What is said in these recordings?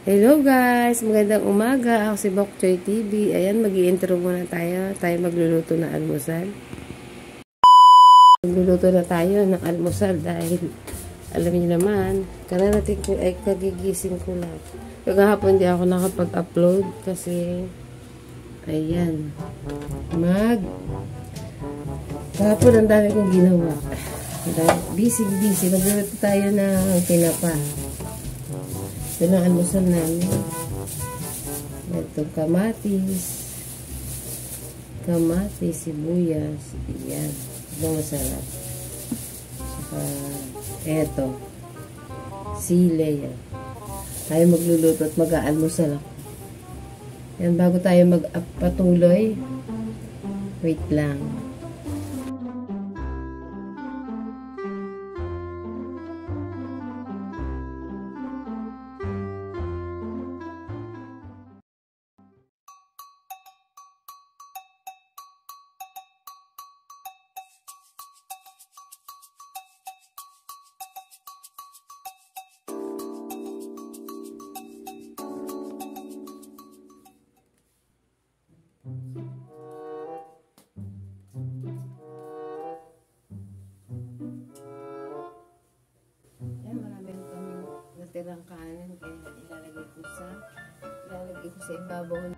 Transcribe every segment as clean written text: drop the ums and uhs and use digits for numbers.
Hello guys! Magandang umaga. Ako si Bok Choy TV. Ayan, mag-i-intro muna tayo. Tayo magluluto ng almusal. Magluluto na tayo ng almusal dahil alam niyo naman, kararating ko ay kagigising ko lang. Kagahapon di ako nakapag-upload kasi ayan. Kahapon ang dami kong ginawa. Busy. Magluluto tayo ng tinapa. Ito na almusal namin. Ito kamatis, sibuyas. Yan. Ito masarap. Saka eto. Sile yan. Tayo magluluto at mag-aalmusal ako. Yan, bago tayo magpatuloy. Wait lang. Natirang kanin kaya ilalagay ko sa ibabaw.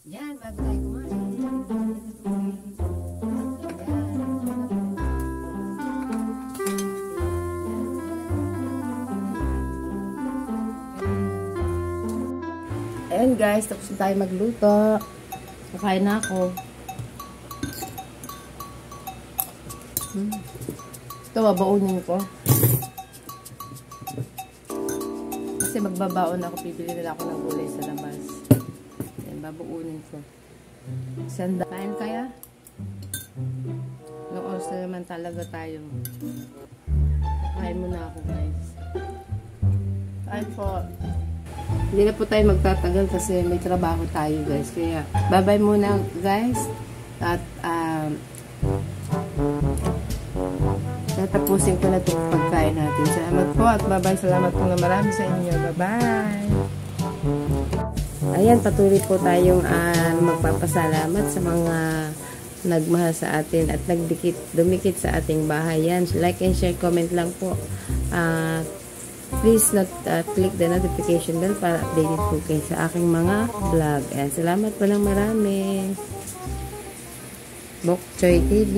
Yan, bago tayo kumain. Ayan guys, tapos na tayo magluto. Kakain na ako. Ito, babaunin ko. Kasi magbabaon ako, bibili nila ako ng gulay sa labas. Babuunin ko. Sanda. Kain kaya? Ilang oras na naman talaga tayo. Kain muna ako guys. Kain po. Hindi na po tayo magtatagal kasi may trabaho tayo guys. Kaya bye-bye muna guys. At tatapusin ko na itong pagkain natin. Salamat po at bye-bye. Salamat po na marami sa inyo. Bye-bye. Ayan, patuloy po tayong magpapasalamat sa mga nagmahal sa atin at dumikit sa ating bahay. Yan, like and share, comment lang po. Please click the notification bell para updated po kayo sa aking mga vlog. Ayan, salamat po ng marami. Bok Choy TV.